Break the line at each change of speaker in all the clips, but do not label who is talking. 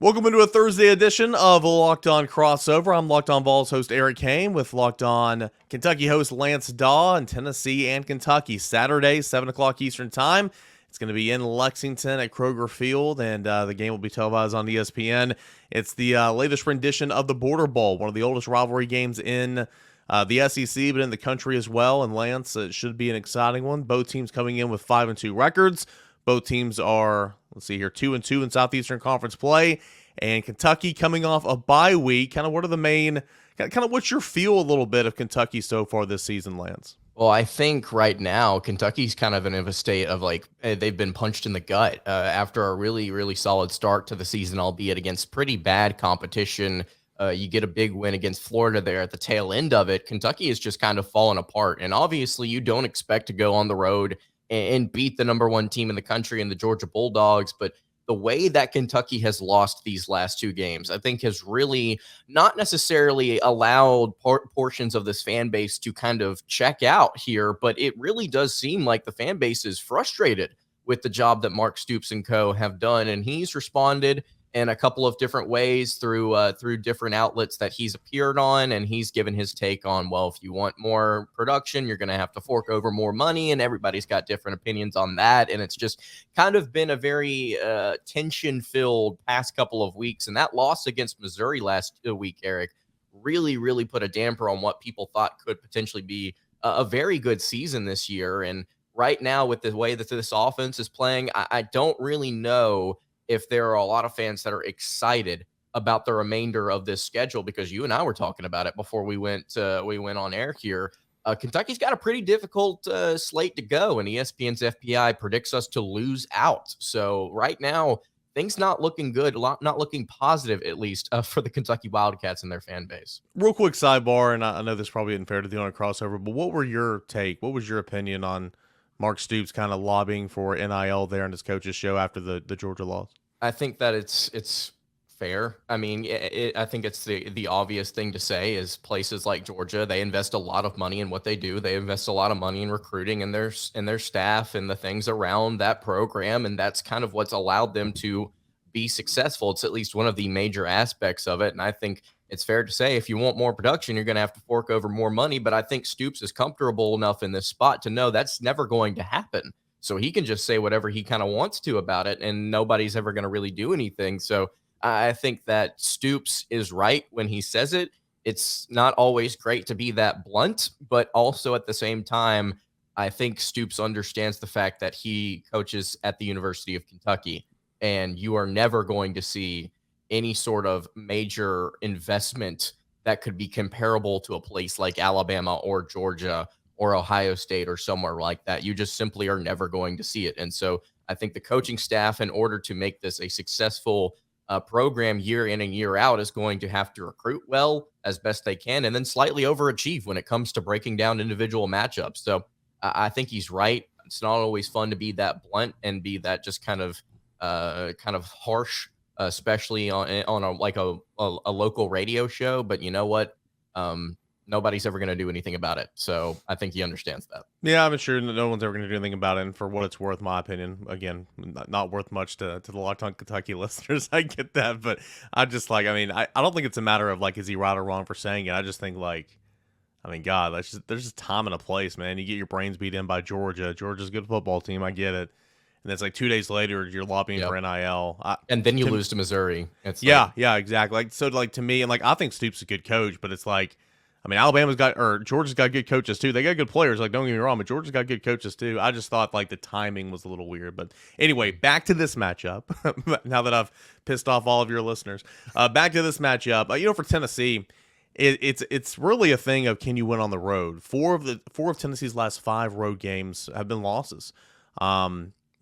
Welcome into a Thursday edition of Locked On Crossover. I'm Locked On Vols host Eric Cain with Locked On Kentucky host Lance Dawe and Tennessee and Kentucky. Saturday, 7 o'clock Eastern Time. It's going to be in Lexington at Kroger Field, and the game will be televised on ESPN. It's the latest rendition of the Border Bowl, one of the oldest rivalry games in the SEC, but in the country as well. And Lance, it should be an exciting one. Both teams coming in with 5-2 records. Both teams are, let's see here, 2-2 in Southeastern Conference play. And Kentucky coming off a bye week. Kind of what are the main, kind of what's your feel a little bit of Kentucky so far this season, Lance?
Well, I think right now Kentucky's kind of in a state of they've been punched in the gut after a really, really solid start to the season, albeit against pretty bad competition. You get a big win against Florida there at the tail end of it. Kentucky is just kind of fallen apart. And obviously you don't expect to go on the road and beat the number one team in the country in the Georgia Bulldogs. But the way that Kentucky has lost these last two games, I think has really not necessarily allowed portions of this fan base to kind of check out here. But it really does seem like the fan base is frustrated with the job that Mark Stoops and co have done. And he's responded in a couple of different ways through different outlets that he's appeared on, and he's given his take on, well, if you want more production, you're going to have to fork over more money, and everybody's got different opinions on that, and it's just kind of been a very tension-filled past couple of weeks, and that loss against Missouri last week, Eric, really put a damper on what people thought could potentially be a very good season this year, and right now with the way that this offense is playing, I don't really know if there are a lot of fans that are excited about the remainder of this schedule, because you and I were talking about it before we went on air here. Kentucky's got a pretty difficult slate to go, and ESPN's FPI predicts us to lose out. So right now, things not looking good, not looking positive, at least for the Kentucky Wildcats and their fan base.
Real quick sidebar, and I know this probably isn't fair to do on a crossover, but what were your take? What was your opinion on Mark Stoops kind of lobbying for NIL there in his coach's show after the Georgia loss?
I think that it's fair. I mean, I think it's the obvious thing to say is places like Georgia, they invest a lot of money in what they do. They invest a lot of money in recruiting and their staff and the things around that program, and that's kind of what's allowed them to be successful. It's at least one of the major aspects of it, and I think it's fair to say if you want more production, you're going to have to fork over more money, but I think Stoops is comfortable enough in this spot to know that's never going to happen. So he can just say whatever he kind of wants to about it, and nobody's ever going to really do anything. So I think that Stoops is right when he says it. It's not always great to be that blunt, but also at the same time, I think Stoops understands the fact that he coaches at the University of Kentucky, and you are never going to see any sort of major investment that could be comparable to a place like Alabama or Georgia or Ohio State or somewhere like that. You just simply are never going to see it. And so I think the coaching staff, in order to make this a successful program year in and year out, is going to have to recruit well as best they can and then slightly overachieve when it comes to breaking down individual matchups. So I think he's right. It's not always fun to be that blunt and be that just kind of harsh, especially on a local radio show. But you know what? Nobody's ever going to do anything about it. So I think he understands that.
Yeah, I'm sure no one's ever going to do anything about it. And for what it's worth, my opinion, again, not worth much to the Locked On Kentucky listeners. I get that. But I just I don't think it's a matter of is he right or wrong for saying it. I just think God, there's just time and a place, man. You get your brains beat in by Georgia. Georgia's a good football team. I get it. And it's 2 days later, you're lobbying for NIL.
And then you lose to Missouri. It's
yeah, exactly. To me, and I think Stoops is a good coach, but it's Georgia's got good coaches too. They got good players. Don't get me wrong, but Georgia's got good coaches too. I just thought the timing was a little weird. But anyway, back to this matchup. Now that I've pissed off all of your listeners, back to this matchup. For Tennessee, it's really a thing of, can you win on the road? Four of Tennessee's last 5 road games have been losses,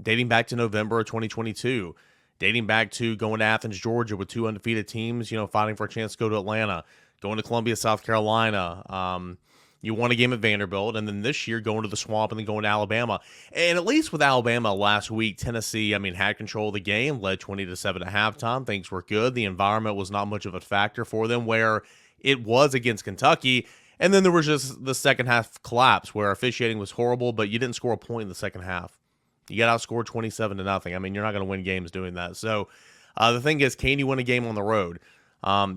dating back to November of 2022, dating back to going to Athens, Georgia, with 2 undefeated teams. Fighting for a chance to go to Atlanta. Going to Columbia, South Carolina. You won a game at Vanderbilt, and then this year going to the Swamp and then going to Alabama. And at least with Alabama last week, Tennessee, had control of the game, led 20-7 at halftime. Things were good. The environment was not much of a factor for them, where it was against Kentucky. And then there was just the second half collapse where officiating was horrible, but you didn't score a point in the second half. You got outscored 27-0. You're not going to win games doing that. So The thing is, can you win a game on the road?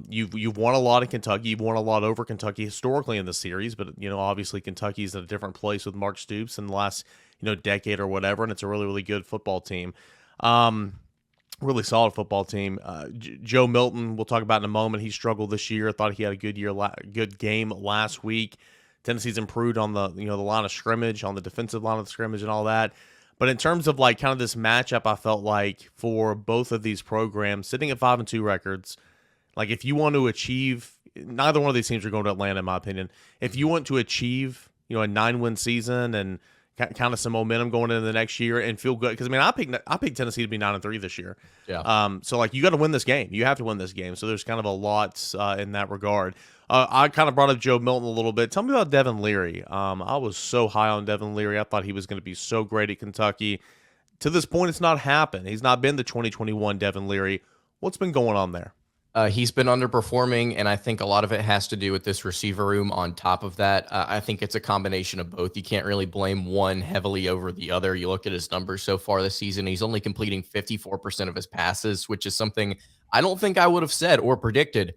You've won a lot in Kentucky. You've won a lot over Kentucky historically in the series, but obviously Kentucky's in a different place with Mark Stoops in the last decade or whatever, and it's a really really good football team. Really solid football team. Joe Milton, we'll talk about in a moment. He struggled this year. I thought he had a good game last week. Tennessee's improved on the the line of scrimmage, on the defensive line of the scrimmage, and all that. But in terms of like kind of this matchup, I felt like for both of these programs, sitting at 5-2 records, like if you want to achieve, neither one of these teams are going to Atlanta, in my opinion. If you want to achieve, a 9-win season and kind of some momentum going into the next year and feel good, because I picked Tennessee to be 9-3 this year.
Yeah.
So like you got to win this game. You have to win this game. So there's kind of a lot in that regard. I kind of brought up Joe Milton a little bit. Tell me about Devin Leary. I was so high on Devin Leary. I thought he was going to be so great at Kentucky. To this point, it's not happened. He's not been the 2021 Devin Leary. What's been going on there?
He's been underperforming, and I think a lot of it has to do with this receiver room on top of that. I think it's a combination of both. You can't really blame one heavily over the other. You look at his numbers so far this season, he's only completing 54% of his passes, which is something I don't think I would have said or predicted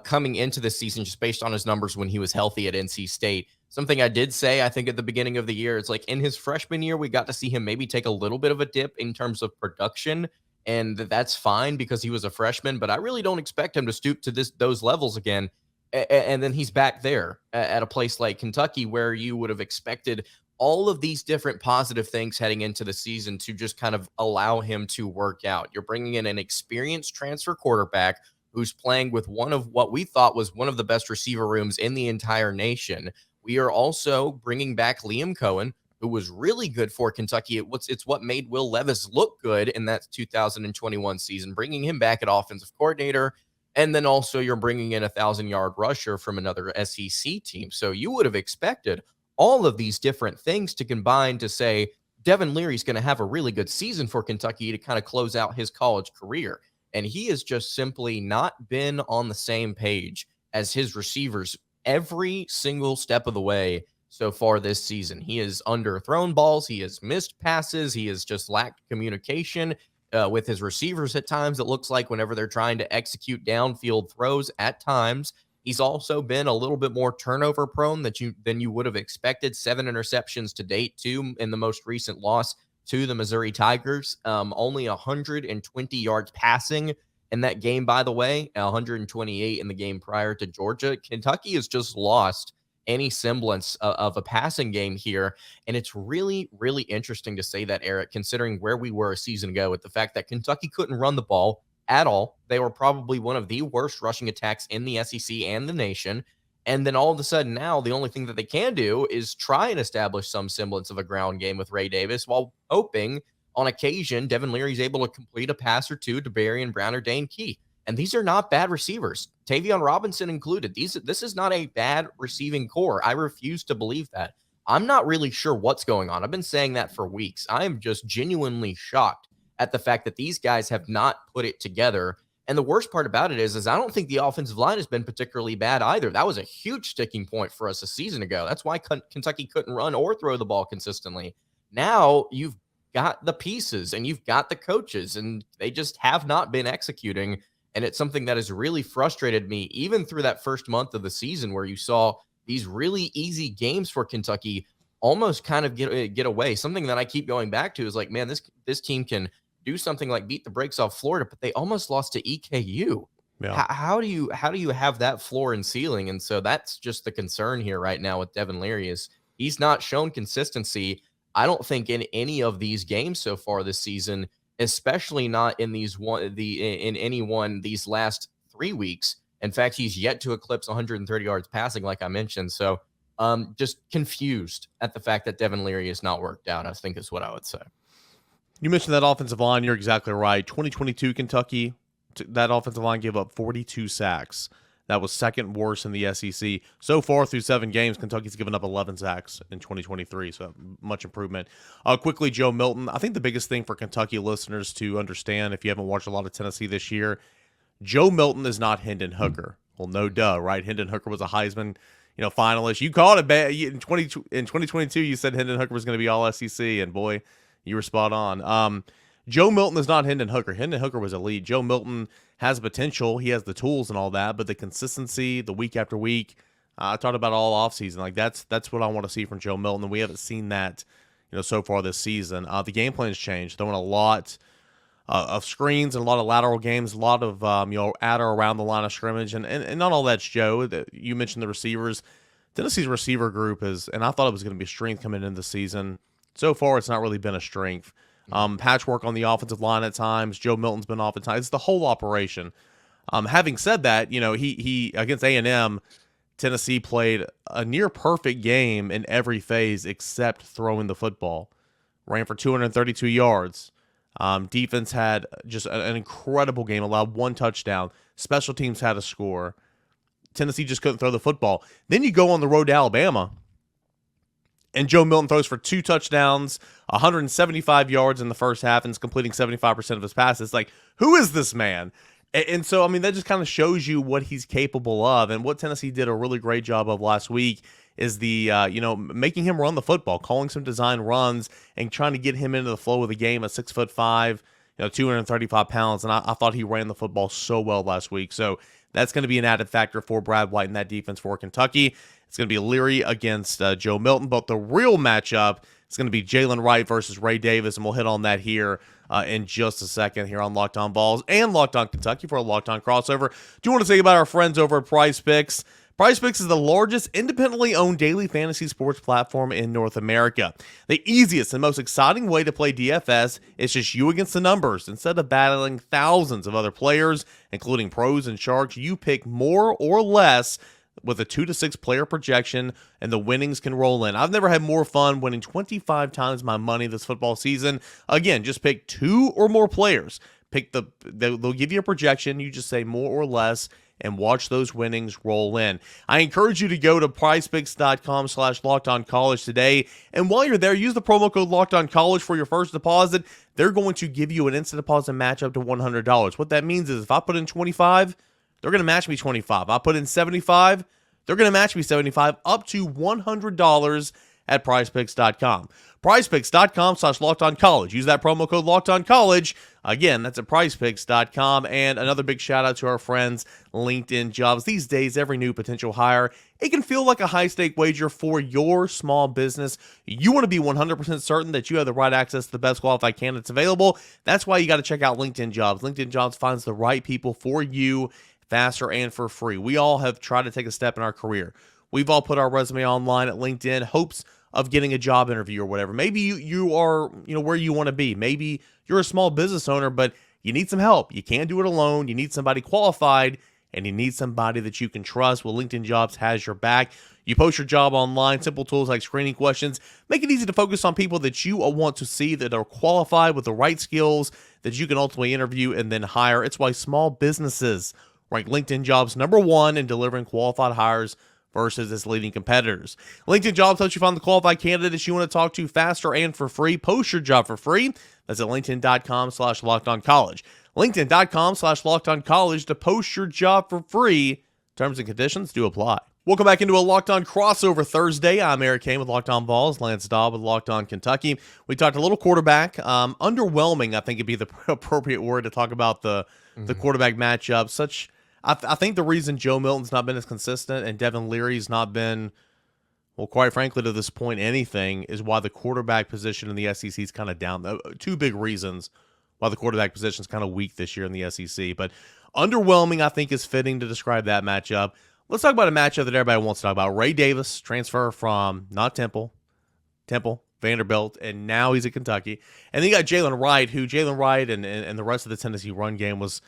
coming into this season just based on his numbers when he was healthy at NC State. Something I did say, I think, at the beginning of the year, it's like in his freshman year, we got to see him maybe take a little bit of a dip in terms of production. And that's fine because he was a freshman, but I really don't expect him to stoop to those levels again. And then he's back there at a place like Kentucky where you would have expected all of these different positive things heading into the season to just kind of allow him to work out. You're bringing in an experienced transfer quarterback who's playing with one of what we thought was one of the best receiver rooms in the entire nation. We are also bringing back Liam Cohen, who was really good for Kentucky. It's what made Will Levis look good in that 2021 season, bringing him back at offensive coordinator. And then also you're bringing in a 1,000-yard rusher from another SEC team. So you would have expected all of these different things to combine to say Devin Leary's going to have a really good season for Kentucky to kind of close out his college career. And he has just simply not been on the same page as his receivers every single step of the way so far this season. He has underthrown balls. He has missed passes. He has just lacked communication with his receivers at times. It looks like whenever they're trying to execute downfield throws at times. He's also been a little bit more turnover prone than you would have expected. 7 interceptions to date, 2 in the most recent loss to the Missouri Tigers. Only 120 yards passing in that game, by the way, 128 in the game prior to Georgia. Kentucky has just lost any semblance of a passing game here. And it's really, really interesting to say that, Eric, considering where we were a season ago with the fact that Kentucky couldn't run the ball at all. They were probably one of the worst rushing attacks in the SEC and the nation. And then all of a sudden now, the only thing that they can do is try and establish some semblance of a ground game with Ray Davis while hoping on occasion Devin Leary is able to complete a pass or two to Berrien Brown or Dane Key. And these are not bad receivers, Tavion Robinson included. This is not a bad receiving core. I refuse to believe that. I'm not really sure what's going on. I've been saying that for weeks. I am just genuinely shocked at the fact that these guys have not put it together. And the worst part about it is I don't think the offensive line has been particularly bad either. That was a huge sticking point for us a season ago. That's why Kentucky couldn't run or throw the ball consistently. Now you've got the pieces and you've got the coaches, and they just have not been executing. And it's something that has really frustrated me, even through that first month of the season where you saw these really easy games for Kentucky almost kind of get away. Something that I keep going back to is like, man, this team can do something like beat the brakes off Florida, but they almost lost to EKU. Yeah. How do you have that floor and ceiling? And so that's just the concern here right now with Devin Leary is he's not shown consistency. I don't think in any of these games so far this season, especially not in these last 3 weeks. In fact, he's yet to eclipse 130 yards passing, like I mentioned. So just confused at the fact that Devin Leary has not worked out, I think is what I would say.
You mentioned that offensive line. You're exactly right. 2022 Kentucky, that offensive line gave up 42 sacks. That was second worst in the SEC. So far through 7 games, Kentucky's given up 11 sacks in 2023, so much improvement. Quickly, Joe Milton. I think the biggest thing for Kentucky listeners to understand, if you haven't watched a lot of Tennessee this year, Joe Milton is not Hendon Hooker. Well, no duh, right? Hendon Hooker was a Heisman finalist. You called it bad. In 2022, you said Hendon Hooker was going to be all SEC, and boy, you were spot on. Joe Milton is not Hendon Hooker. Hendon Hooker was elite. Joe Milton has potential. He has the tools and all that, but the consistency, the week after week, I talked about all offseason. Like that's what I want to see from Joe Milton, and we haven't seen that, so far this season. The game plan's changed. Throwing a lot of screens and a lot of lateral games, a lot of at or around the line of scrimmage, and not all that's Joe. You mentioned the receivers. Tennessee's receiver group and I thought it was going to be a strength coming into the season. So far, it's not really been a strength. Patchwork on the offensive line at times. Joe Milton's been off at times. It's the whole operation. Having said that, he against A&M, Tennessee played a near perfect game in every phase except throwing the football. Ran for 232 yards. Defense had just an incredible game, allowed one touchdown. Special teams had a score. Tennessee just couldn't throw the football. Then you go on the road to Alabama, and Joe Milton throws for 2 touchdowns, 175 yards in the first half, and is completing 75% of his passes. Like, who is this man? And so, that just kind of shows you what he's capable of. And what Tennessee did a really great job of last week is making him run the football, calling some design runs, and trying to get him into the flow of the game at 6'5", 235 pounds. And I thought he ran the football so well last week. So that's going to be an added factor for Brad White in that defense for Kentucky. It's going to be Leary against Joe Milton. But the real matchup is going to be Jaylen Wright versus Ray Davis, and we'll hit on that here in just a second here on Locked On Vols and Locked On Kentucky for a Locked On crossover. Do you want to say about our friends over at Prize Picks? Prize Picks is the largest independently owned daily fantasy sports platform in North America. The easiest and most exciting way to play DFS is just you against the numbers. Instead of battling thousands of other players, including pros and sharks, you pick more or less with a 2 to 6 player projection, and the winnings can roll in. I've never had more fun winning 25 times my money this football season. Again, just pick 2 or more players. They'll give you a projection. You just say more or less, and watch those winnings roll in. I encourage you to go to prizepicks.com/lockedoncollege today. And while you're there, use the promo code LockedOnCollege for your first deposit. They're going to give you an instant deposit match up to $100. What that means is if I put in 25, they're going to match me 25. I put in 75, they're going to match me 75, up to $100 at prizepicks.com. prizepicks.com/lockedoncollege. Use that promo code LockedOnCollege. Again, that's at prizepicks.com. And another big shout out to our friends, LinkedIn Jobs. These days, every new potential hire, it can feel like a high-stake wager for your small business. You want to be 100% certain that you have the right access to the best qualified candidates available. That's why you got to check out LinkedIn Jobs. LinkedIn Jobs finds the right people for you faster and for free. We all have tried to take a step in our career. We've all put our resume online at LinkedIn, hopes of getting a job interview or whatever. Maybe you are, where you want to be. Maybe you're a small business owner, but you need some help. You can't do it alone. You need somebody qualified, and you need somebody that you can trust. Well, LinkedIn Jobs has your back. You post your job online, simple tools like screening questions, make it easy to focus on people that you want to see that are qualified with the right skills that you can ultimately interview and then hire. It's why small businesses rank LinkedIn Jobs #1 in delivering qualified hires versus its leading competitors. LinkedIn Jobs helps you find the qualified candidates you want to talk to faster and for free. Post your job for free. That's at linkedin.com/lockedoncollege. LinkedIn.com/lockedoncollege to post your job for free. Terms and conditions do apply. Welcome back into a Locked On crossover Thursday. I'm Eric Cain with Locked On Vols, Lance Dawe with Locked On Kentucky. We talked a little quarterback. Underwhelming, I think, would be the appropriate word to talk about the quarterback matchup. I think the reason Joe Milton's not been as consistent and Devin Leary's not been, well, quite frankly, to this point, anything, is why the quarterback position in the SEC is kind of down. 2 big reasons why the quarterback position is kind of weak this year in the SEC. But underwhelming, I think, is fitting to describe that matchup. Let's talk about a matchup that everybody wants to talk about. Ray Davis, transfer from not Temple, Vanderbilt, and now he's at Kentucky. And then you got Jaylen Wright, and the rest of the Tennessee run game was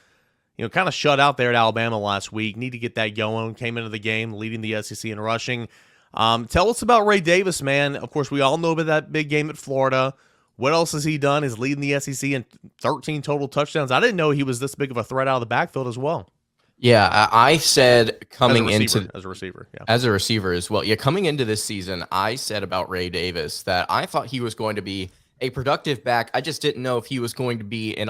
kind of shut out there at Alabama last week. Need to get that going. Came into the game leading the SEC in rushing. Tell us about Ray Davis, man. Of course, we all know about that big game at Florida. What else has he done? He's leading the SEC in 13 total touchdowns. I didn't know he was this big of a threat out of the backfield as well.
Yeah, I said coming
as a receiver as well. Yeah,
coming into this season, I said about Ray Davis that I thought he was going to be a productive back. I just didn't know if he was going to be an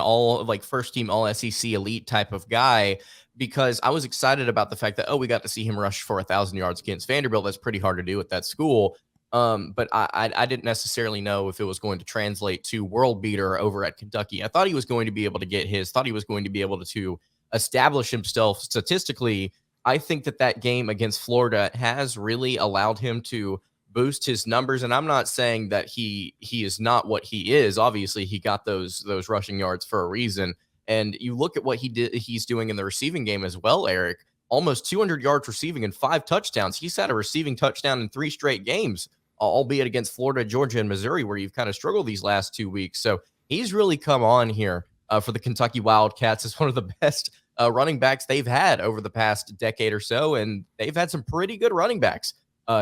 first team all SEC elite type of guy, because I was excited about the fact that, we got to see him rush for 1,000 yards against Vanderbilt. That's pretty hard to do at that school. But I didn't necessarily know if it was going to translate to world beater over at Kentucky. I thought he was going to be able to get thought he was going to be able to establish himself statistically. I think that game against Florida has really allowed him to boost his numbers. And I'm not saying that he is not what he is. Obviously, he got those rushing yards for a reason. And you look at what he's doing in the receiving game as well, Eric. Almost 200 yards receiving and 5 touchdowns. He's had a receiving touchdown in 3 straight games, albeit against Florida, Georgia, and Missouri, where you've kind of struggled these last 2 weeks. So he's really come on here for the Kentucky Wildcats as one of the best running backs they've had over the past decade or so, and they've had some pretty good running backs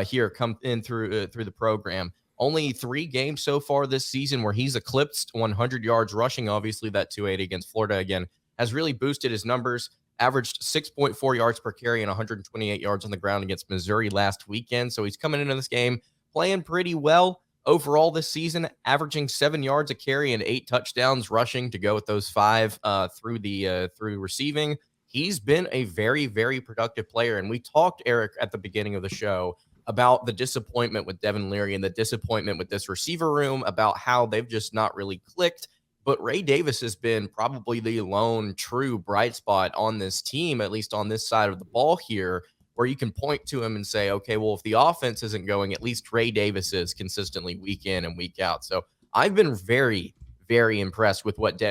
here come in through the program. Only 3 games so far this season where he's eclipsed 100 yards rushing. Obviously, that 280 against Florida again has really boosted his numbers. Averaged 6.4 yards per carry and 128 yards on the ground against Missouri last weekend. So he's coming into this game playing pretty well overall this season, averaging 7 yards a carry and 8 touchdowns rushing to go with those 5 through receiving. He's been a very, very productive player. And we talked, Eric, at the beginning of the show about the disappointment with Devin Leary and the disappointment with this receiver room, about how they've just not really clicked. But Ray Davis has been probably the lone true bright spot on this team, at least on this side of the ball here, where you can point to him and say, okay, well, if the offense isn't going, at least Ray Davis is consistently week in and week out. So I've been very, very impressed with what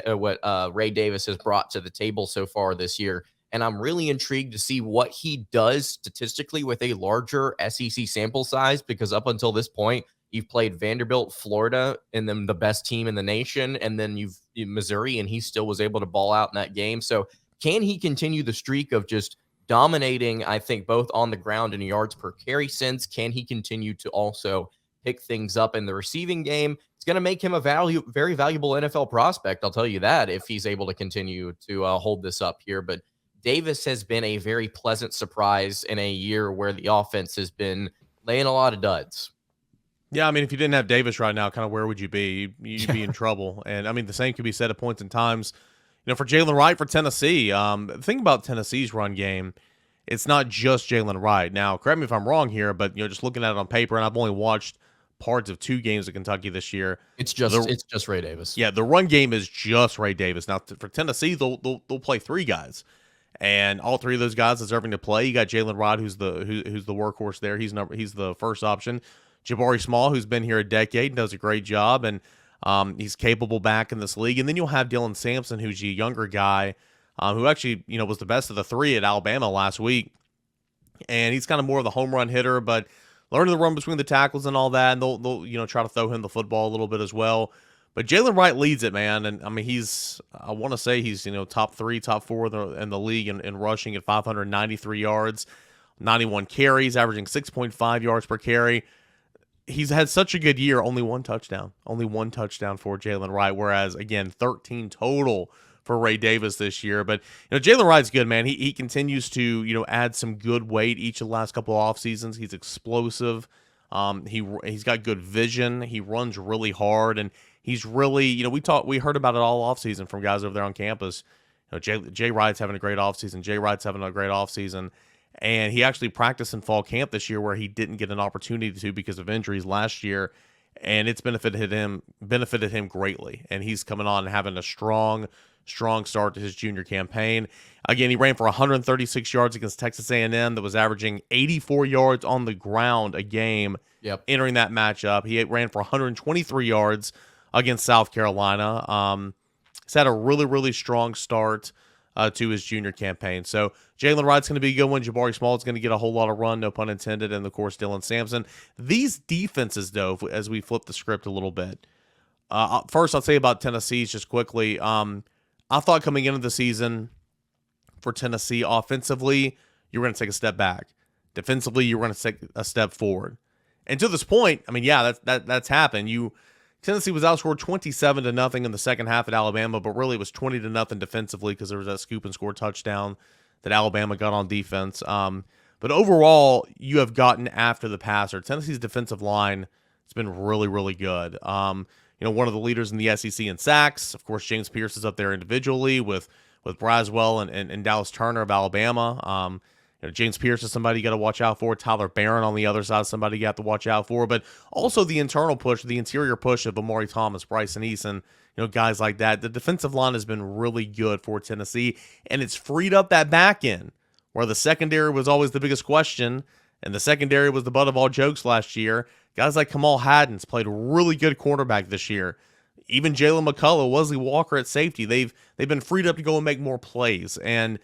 Ray Davis has brought to the table so far this year. And I'm really intrigued to see what he does statistically with a larger SEC sample size, because up until this point, you've played Vanderbilt, Florida, and then the best team in the nation, and then you've Missouri, and he still was able to ball out in that game. So can he continue the streak of just dominating, I think, both on the ground and yards per carry sense? Can he continue to also pick things up in the receiving game? It's going to make him a very valuable NFL prospect, I'll tell you that, if he's able to continue to hold this up here. But Davis has been a very pleasant surprise in a year where the offense has been laying a lot of duds.
Yeah, I mean, if you didn't have Davis right now, kind of where would you be? You'd be in trouble. And, I mean, the same could be said at points in times. You know, for Jaylen Wright for Tennessee, the thing about Tennessee's run game, it's not just Jaylen Wright. Now, correct me if I'm wrong here, but, you know, just looking at it on paper, and I've only watched parts of 2 games of Kentucky this year.
It's just Ray Davis.
Yeah, the run game is just Ray Davis. Now, for Tennessee, they'll play 3 guys. And all 3 of those guys deserving to play. You got Jaylen Wright, who's the workhorse there. He's the first option. Jabari Small, who's been here a decade and does a great job, and he's capable back in this league. And then you'll have Dylan Sampson, who's a younger guy, who actually, you know, was the best of the 3 at Alabama last week. And he's kind of more of the home run hitter, but learning to run between the tackles and all that, and they'll you know, try to throw him the football a little bit as well. But Jaylen Wright leads it, man. And, I mean, I want to say he's, you know, top 3, top 4 in the league in rushing at 593 yards, 91 carries, averaging 6.5 yards per carry. He's had such a good year, only 1 touchdown. Only 1 touchdown for Jaylen Wright, whereas, again, 13 total for Ray Davis this year. But, you know, Jaylen Wright's good, man. He continues to, you know, add some good weight each of the last couple of off seasons. He's explosive. He's got good vision. He runs really hard, and he's really, you know, we heard about it all offseason from guys over there on campus. You know, Jay Wright's having a great offseason. Jay Wright's having a great offseason. And he actually practiced in fall camp this year where he didn't get an opportunity to because of injuries last year. And it's benefited him greatly. And he's coming on and having a strong start to his junior campaign. Again, he ran for 136 yards against Texas A&M that was averaging 84 yards on the ground a game.
Yep.
Entering that matchup. He ran for 123 yards against South Carolina. He's had a really, really strong start to his junior campaign. So Jaylen Wright's going to be a good one. Jabari Small is going to get a whole lot of run, no pun intended, and of course Dylan Sampson. These defenses, though, as we flip the script a little bit, first I'll say about Tennessee's just quickly. I thought coming into the season for Tennessee offensively, you were going to take a step back. Defensively, you were going to take a step forward. And to this point, I mean, yeah, that's happened. Tennessee was outscored 27-0 in the second half at Alabama, but really it was 20-0 defensively because there was that scoop and score touchdown that Alabama got on defense. But overall, you have gotten after the passer. Tennessee's defensive line has been really, really good. You know, one of the leaders in the SEC in sacks. Of course, James Pierce is up there individually with Braswell and Dallas Turner of Alabama. James Pierce is somebody you got to watch out for. Tyler Barron on the other side is somebody you have to watch out for. But also the internal push, the interior push of Amari Thomas, Bryson Eason, guys like that. The defensive line has been really good for Tennessee, and it's freed up that back end where the secondary was always the biggest question, and the secondary was the butt of all jokes last year. Guys like Kamal Haddon's played really good cornerback this year. Even Jalen McCullough, Wesley Walker at safety. They've been freed up to go and make more plays. And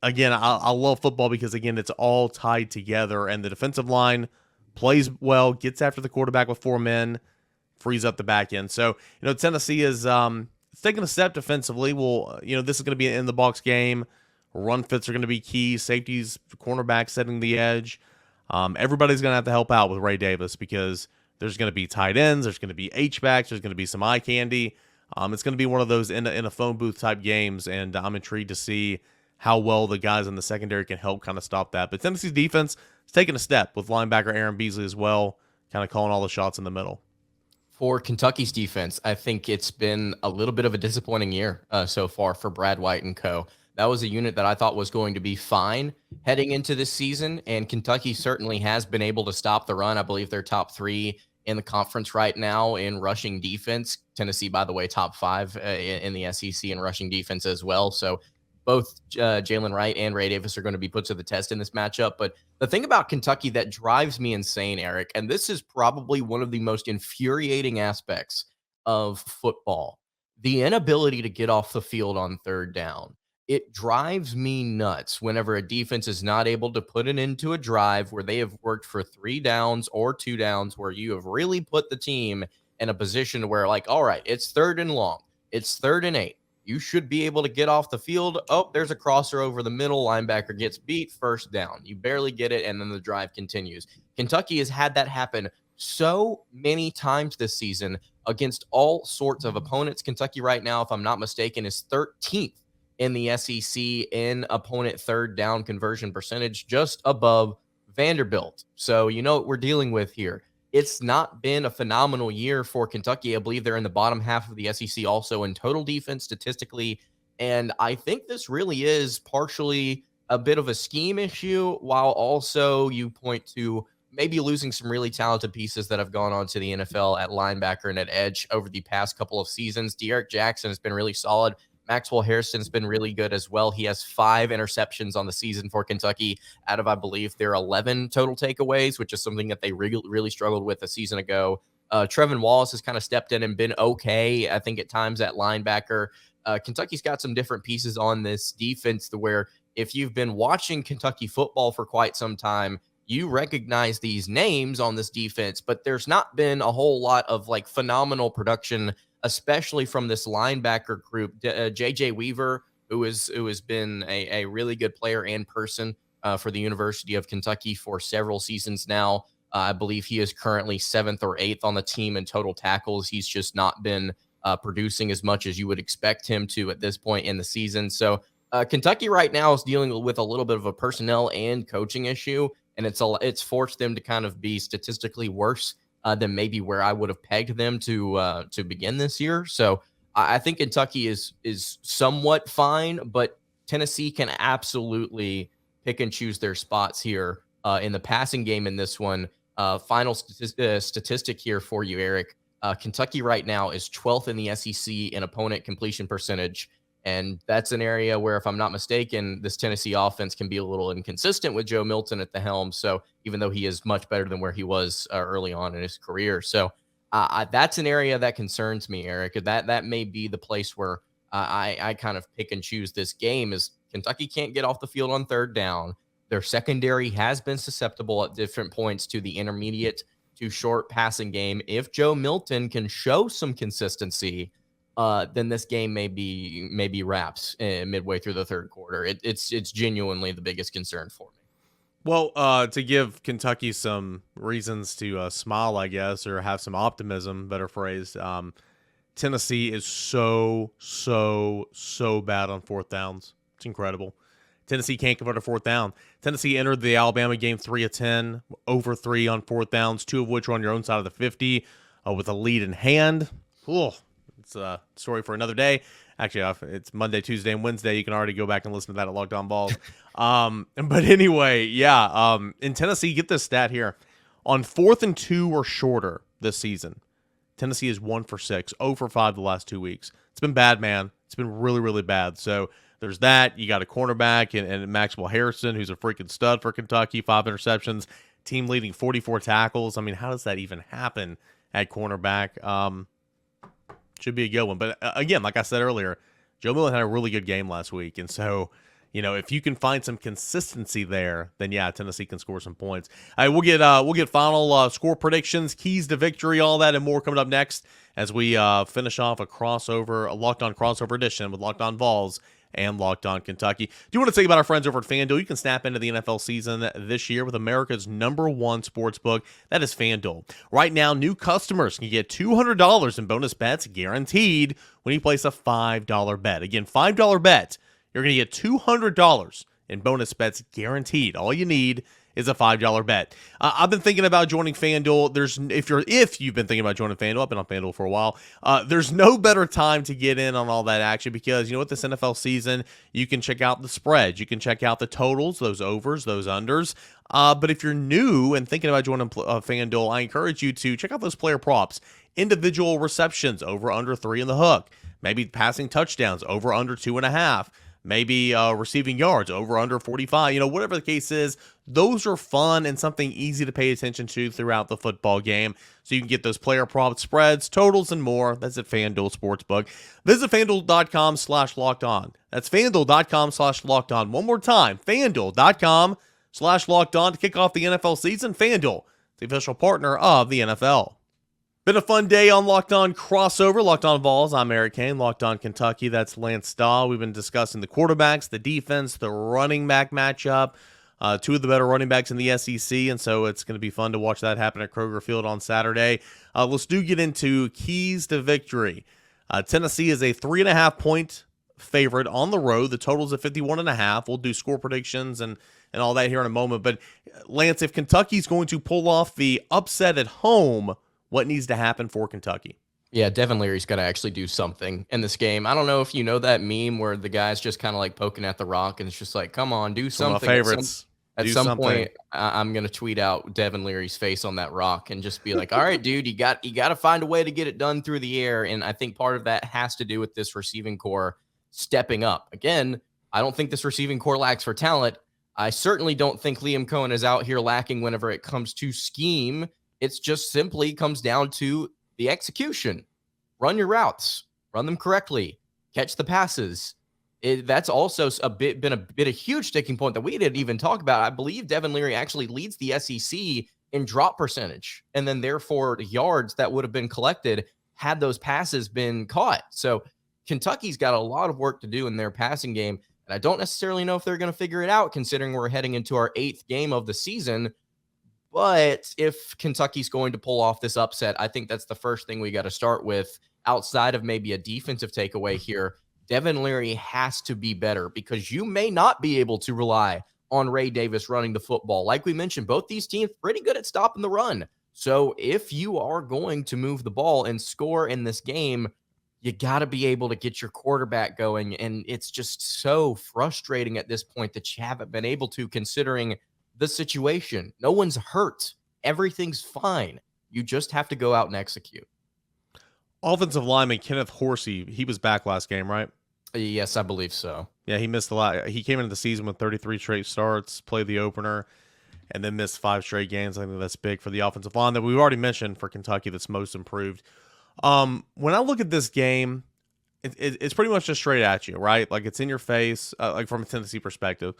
again, I love football because, again, it's all tied together. And the defensive line plays well, gets after the quarterback with 4 men, frees up the back end. So, Tennessee is taking a step defensively. Well, this is going to be an in-the-box game. Run fits are going to be key. Safeties, cornerback setting the edge. Everybody's going to have to help out with Ray Davis because there's going to be tight ends. There's going to be H-backs. There's going to be some eye candy. It's going to be one of those in a phone booth type games, and I'm intrigued to see how well the guys in the secondary can help kind of stop that. But Tennessee's defense is taking a step with linebacker Aaron Beasley as well, kind of calling all the shots in the middle.
For Kentucky's defense, I think it's been a little bit of a disappointing year so far for Brad White and co. That was a unit that I thought was going to be fine heading into this season, and Kentucky certainly has been able to stop the run. I believe they're top 3 in the conference right now in rushing defense. Tennessee, by the way, top 5 in the SEC in rushing defense as well. So both Jaylen Wright and Ray Davis are going to be put to the test in this matchup. But the thing about Kentucky that drives me insane, Eric, and this is probably one of the most infuriating aspects of football, the inability to get off the field on third down. It drives me nuts whenever a defense is not able to put it into a drive where they have worked for 3 downs or 2 downs, where you have really put the team in a position where, like, all right, it's 3rd and long. It's 3rd and 8. You should be able to get off the field. Oh, there's a crosser over the middle. Linebacker gets beat. 1st down. You barely get it, and then the drive continues. Kentucky has had that happen so many times this season against all sorts of opponents. Kentucky right now, if I'm not mistaken, is 13th in the SEC in opponent 3rd down conversion percentage, just above Vanderbilt. So you know what we're dealing with here. It's not been a phenomenal year for Kentucky. I believe they're in the bottom half of the SEC also in total defense statistically. And I think this really is partially a bit of a scheme issue, while also you point to maybe losing some really talented pieces that have gone on to the NFL at linebacker and at edge over the past couple of seasons. De'Aaron Jackson has been really solid. Maxwell Harrison's been really good as well. He has 5 interceptions on the season for Kentucky out of, I believe, their 11 total takeaways, which is something that they really struggled with a season ago. Trevin Wallace has kind of stepped in and been okay, I think, at times at linebacker. Kentucky's got some different pieces on this defense to where if you've been watching Kentucky football for quite some time, you recognize these names on this defense, but there's not been a whole lot of like phenomenal production, especially from this linebacker group. JJ Weaver, who has been a really good player and person for the University of Kentucky for several seasons now. I believe he is currently 7th or 8th on the team in total tackles. He's just not been producing as much as you would expect him to at this point in the season. So Kentucky right now is dealing with a little bit of a personnel and coaching issue, and it's forced them to kind of be statistically worse than maybe where I would have pegged them to begin this year. So I think Kentucky is somewhat fine, but Tennessee can absolutely pick and choose their spots here in the passing game in this one. Final statistic here for you, Eric. Kentucky right now is 12th in the SEC in opponent completion percentage. And that's an area where, if I'm not mistaken, this Tennessee offense can be a little inconsistent with Joe Milton at the helm. So even though he is much better than where he was early on in his career. So that's an area that concerns me, Eric. That may be the place where I kind of pick and choose this game is Kentucky can't get off the field on 3rd down. Their secondary has been susceptible at different points to the intermediate to short passing game. If Joe Milton can show some consistency, then this game may be wraps midway through the 3rd quarter. It's genuinely the biggest concern for me.
Well, to give Kentucky some reasons to smile, I guess, or have some optimism, better phrased, Tennessee is so bad on 4th downs. It's incredible. Tennessee can't convert a 4th down. Tennessee entered the Alabama game 3 of 10, over 3 on 4th downs, 2 of which were on your own side of the 50, with a lead in hand. Cool. it's a story for another day. Actually, it's Monday, Tuesday, and Wednesday. You can already go back and listen to that at Locked On Vols. But anyway, yeah. In Tennessee, get this stat here. On 4th and 2 or shorter this season, Tennessee is 1 for 6, 0 for 5 the last 2 weeks. It's been bad, man. It's been really, really bad. So there's that. You got a cornerback and Maxwell Harrison, who's a freaking stud for Kentucky, 5 interceptions, team leading 44 tackles. I mean, how does that even happen at cornerback? Should be a good one. But again, like I said earlier, Joe Milton had a really good game last week. And so, if you can find some consistency there, then yeah, Tennessee can score some points. All right, we'll get final score predictions, keys to victory, all that and more coming up next as we finish off a Locked On crossover edition with Locked On Vols and Locked On Kentucky. Do you want to tell you about our friends over at FanDuel? You can snap into the NFL season this year with America's #1 sports book. That is FanDuel. Right now, new customers can get $200 in bonus bets guaranteed when you place a $5 bet. Again, $5 bet. You're going to get $200 in bonus bets guaranteed. All you need is a $5 bet. I've been thinking about joining FanDuel. If you've been thinking about joining FanDuel, I've been on FanDuel for a while. There's no better time to get in on all that action because with this NFL season, you can check out the spreads, you can check out the totals, those overs, those unders. But if you're new and thinking about joining FanDuel, I encourage you to check out those player props, individual receptions over under 3 in the hook, maybe passing touchdowns over under 2.5. Maybe receiving yards over under 45, whatever the case is, those are fun and something easy to pay attention to throughout the football game. So you can get those player props, spreads, totals, and more. That's at FanDuel Sportsbook. Visit FanDuel.com/lockedon. That's FanDuel.com/lockedon. One more time, FanDuel.com/lockedon to kick off the NFL season. FanDuel, the official partner of the NFL. Been a fun day on Locked On Crossover. Locked On Vols, I'm Eric Cain. Locked On Kentucky, that's Lance Dawe. We've been discussing the quarterbacks, the defense, the running back matchup. 2 of the better running backs in the SEC, and so it's going to be fun to watch that happen at Kroger Field on Saturday. Let's get into keys to victory. Tennessee is a 3.5-point favorite on the road. The total's at 51.5. We'll do score predictions and all that here in a moment. But Lance, if Kentucky's going to pull off the upset at home, what needs to happen for Kentucky?
Yeah, Devin Leary's got to actually do something in this game. I don't know if you know that meme where the guy's just kind of like poking at the rock and it's just like, come on, do something.
One of my favorites.
At some point, I'm going to tweet out Devin Leary's face on that rock and just be like, all right, dude, you got to find a way to get it done through the air. And I think part of that has to do with this receiving core stepping up. Again, I don't think this receiving core lacks for talent. I certainly don't think Liam Cohen is out here lacking whenever it comes to scheme. It's just simply comes down to the execution. Run your routes, run them correctly, catch the passes. That's also been a huge sticking point that we didn't even talk about. I believe Devin Leary actually leads the SEC in drop percentage, and then therefore the yards that would have been collected had those passes been caught. So Kentucky's got a lot of work to do in their passing game, and I don't necessarily know if they're going to figure it out considering we're heading into our 8th game of the season. But if Kentucky's going to pull off this upset, I think that's the first thing we got to start with outside of maybe a defensive takeaway here. Devin Leary has to be better because you may not be able to rely on Ray Davis running the football. Like we mentioned, both these teams pretty good at stopping the run. So if you are going to move the ball and score in this game, you got to be able to get your quarterback going. And it's just so frustrating at this point that you haven't been able to, considering the situation. No one's hurt. Everything's fine. You just have to go out and execute.
Offensive lineman Kenneth Horsey, he was back last game, right?
Yes, I believe so.
Yeah, he missed a lot. He came into the season with 33 straight starts, played the opener, and then missed 5 straight games. I think that's big for the offensive line that we've already mentioned for Kentucky that's most improved. When I look at this game, it's pretty much just straight at you, right? Like it's in your face, like from a Tennessee perspective.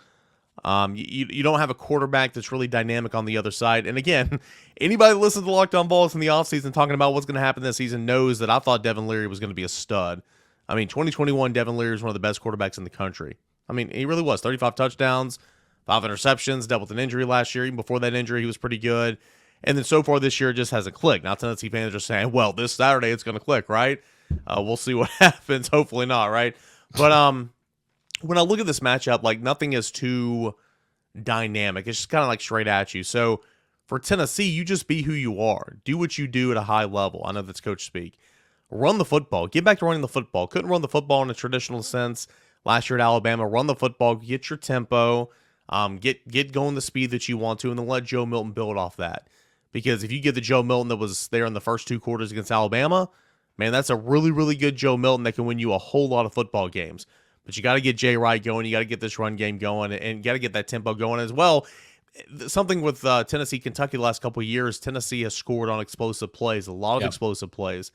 You don't have a quarterback that's really dynamic on the other side. And again, anybody that listens to Locked On Vols in the offseason talking about what's going to happen this season knows that I thought Devin Leary was going to be a stud. I mean, 2021, Devin Leary is one of the best quarterbacks in the country. I mean, he really was. 35 touchdowns, 5 interceptions, dealt with an injury last year. Even before that injury, he was pretty good. And then so far this year, it just hasn't clicked. Now, Tennessee fans are saying, well, this Saturday it's going to click, right? We'll see what happens. Hopefully not, right? But when I look at this matchup, like nothing is too dynamic. It's just kind of like straight at you. So for Tennessee, you just be who you are. Do what you do at a high level. I know that's coach speak. Run the football. Get back to running the football. Couldn't run the football in a traditional sense last year at Alabama. Run the football. Get your tempo. Get going the speed that you want to, and then let Joe Milton build off that. Because if you get the Joe Milton that was there in the first 2 quarters against Alabama, man, that's a really, really good Joe Milton that can win you a whole lot of football games. But you got to get Jay Wright going. You got to get this run game going, and got to get that tempo going as well. Something with Tennessee, Kentucky the last couple of years, Tennessee has scored on explosive plays, a lot of explosive plays.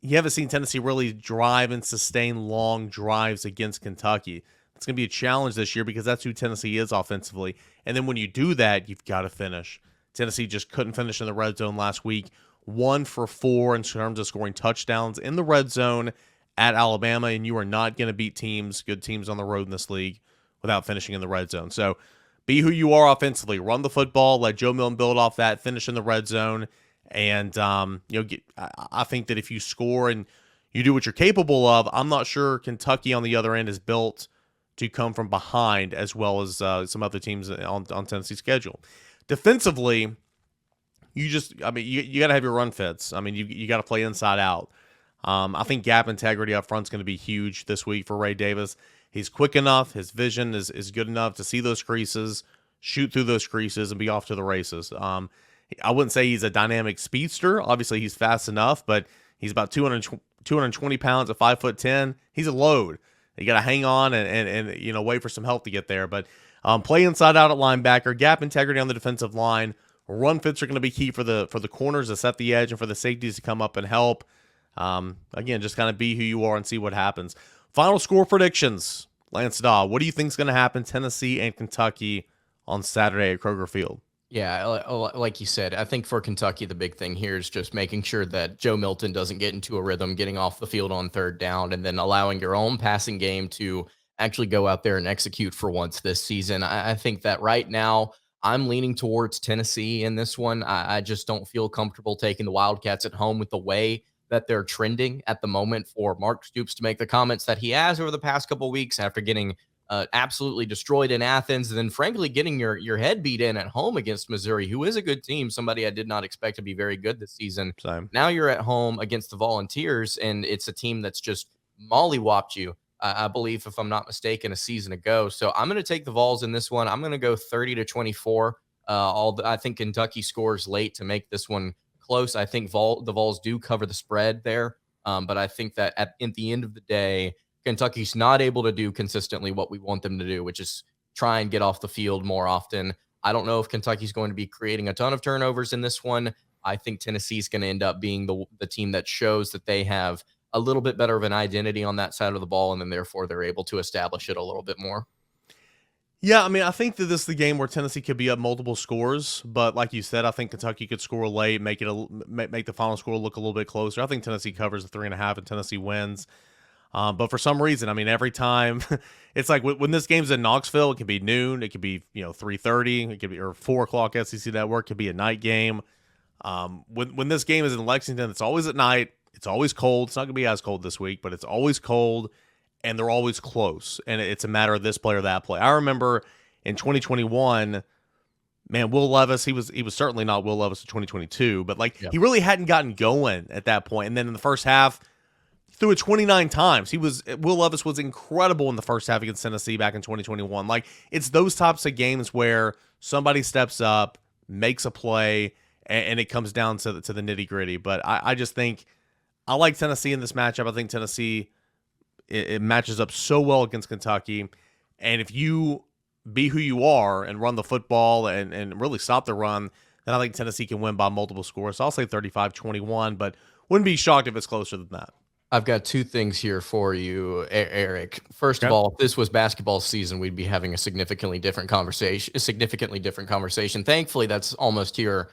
You haven't seen Tennessee really drive and sustain long drives against Kentucky. It's going to be a challenge this year because that's who Tennessee is offensively. And then when you do that, you've got to finish. Tennessee just couldn't finish in the red zone last week. 1 for 4 in terms of scoring touchdowns in the red zone at Alabama, and you are not going to beat good teams on the road in this league without finishing in the red zone. So be who you are offensively. Run the football. Let Joe Milton build off that. Finish in the red zone. And, I think that if you score and you do what you're capable of, I'm not sure Kentucky on the other end is built to come from behind as well as some other teams on Tennessee's schedule. Defensively, you got to have your run fits. I mean, you got to play inside out. I think gap integrity up front is going to be huge this week for Ray Davis. He's quick enough. His vision is good enough to see those creases, shoot through those creases, and be off to the races. I wouldn't say he's a dynamic speedster. Obviously, he's fast enough, but he's about 220 pounds at 5'10". He's a load. You got to hang on and wait for some help to get there. But play inside out at linebacker, gap integrity on the defensive line. Run fits are going to be key for the corners to set the edge and for the safeties to come up and help. Again, just kind of be who you are and see what happens. Final score predictions. Lance Dawe, what do you think is going to happen Tennessee and Kentucky on Saturday at Kroger Field?
Yeah, like you said, I think for Kentucky, the big thing here is just making sure that Joe Milton doesn't get into a rhythm, getting off the field on 3rd down, and then allowing your own passing game to actually go out there and execute for once this season. I think that right now I'm leaning towards Tennessee in this one. I just don't feel comfortable taking the Wildcats at home with the way that they're trending at the moment for Mark Stoops to make the comments that he has over the past couple of weeks after getting absolutely destroyed in Athens, and then frankly getting your head beat in at home against Missouri, who is a good team, somebody I did not expect to be very good this season.
Same.
Now you're at home against the Volunteers, and it's a team that's just mollywopped you, I believe, if I'm not mistaken, a season ago. So I'm going to take the Vols in this one. I'm going to go 30-24. I think Kentucky scores late to make this one close. I think the Vols do cover the spread there, but I think that at the end of the day, Kentucky's not able to do consistently what we want them to do, which is try and get off the field more often. I don't know if Kentucky's going to be creating a ton of turnovers in this one. I think Tennessee's going to end up being the team that shows that they have a little bit better of an identity on that side of the ball, and then therefore they're able to establish it a little bit more.
Yeah, I mean, I think that this is the game where Tennessee could be up multiple scores, but like you said, I think Kentucky could score late, make the final score look a little bit closer. I think Tennessee covers the 3.5 and Tennessee wins. But for some reason, I mean, every time it's like when this game's in Knoxville, it could be noon, it could be 3:30, it could be or 4:00 SEC Network, it could be a night game. When this game is in Lexington, it's always at night. It's always cold. It's not going to be as cold this week, but it's always cold, and they're always close. And it's a matter of this play or that play. I remember in 2021, man, Will Levis, he was certainly not Will Levis in 2022, but he really hadn't gotten going at that point. And then in the first half, threw it 29 times. Will Levis was incredible in the first half against Tennessee back in 2021. It's those types of games where somebody steps up, makes a play, and it comes down to the nitty gritty. But I just think I like Tennessee in this matchup. I think Tennessee it matches up so well against Kentucky. And if you be who you are and run the football and really stop the run, then I think Tennessee can win by multiple scores. So I'll say 35-21, but wouldn't be shocked if it's closer than that.
I've got 2 things here for you, Eric. First of all, if this was basketball season, we'd be having a significantly different conversation. Thankfully, that's almost here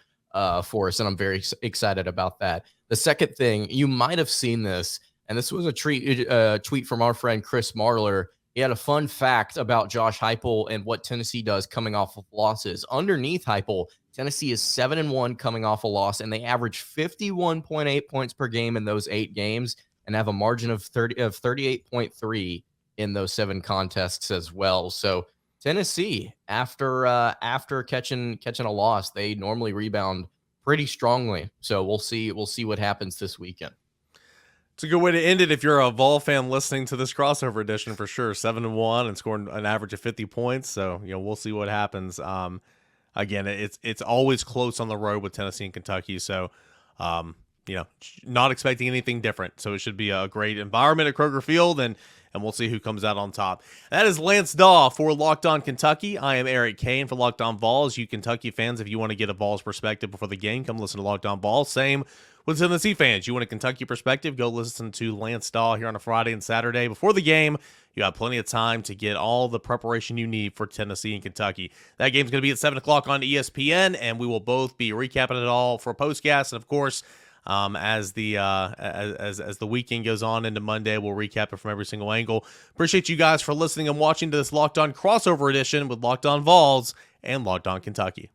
for us, and I'm very excited about that. The second thing, you might have seen this, and this was a tweet from our friend Chris Marler. He had a fun fact about Josh Heupel and what Tennessee does coming off of losses. Underneath Heupel, Tennessee is 7-1 coming off a loss, and they average 51.8 points per game in those 8 games. And have a margin of 38.3 in those 7 contests as well. So Tennessee, after catching a loss, they normally rebound pretty strongly. So we'll see what happens this weekend.
It's a good way to end it if you're a Vol fan listening to this crossover edition for sure. 7-1 and scoring an average of 50 points. So, we'll see what happens. Again, it's always close on the road with Tennessee and Kentucky. So, not expecting anything different. So it should be a great environment at Kroger Field, and we'll see who comes out on top. That is Lance Dawe for Locked On Kentucky. I am Eric Cain for Locked On Vols. You Kentucky fans, if you want to get a Vols perspective before the game, come listen to Locked On Vols. Same with Tennessee fans. You want a Kentucky perspective, go listen to Lance Dawe here on a Friday and Saturday before the game. You have plenty of time to get all the preparation you need for Tennessee and Kentucky. That game's going to be at 7 o'clock on ESPN, and we will both be recapping it all for postcast. And, of course, as the weekend goes on into Monday, we'll recap it from every single angle. Appreciate you guys for listening and watching to this Locked On crossover edition with Locked On Vols and Locked On Kentucky.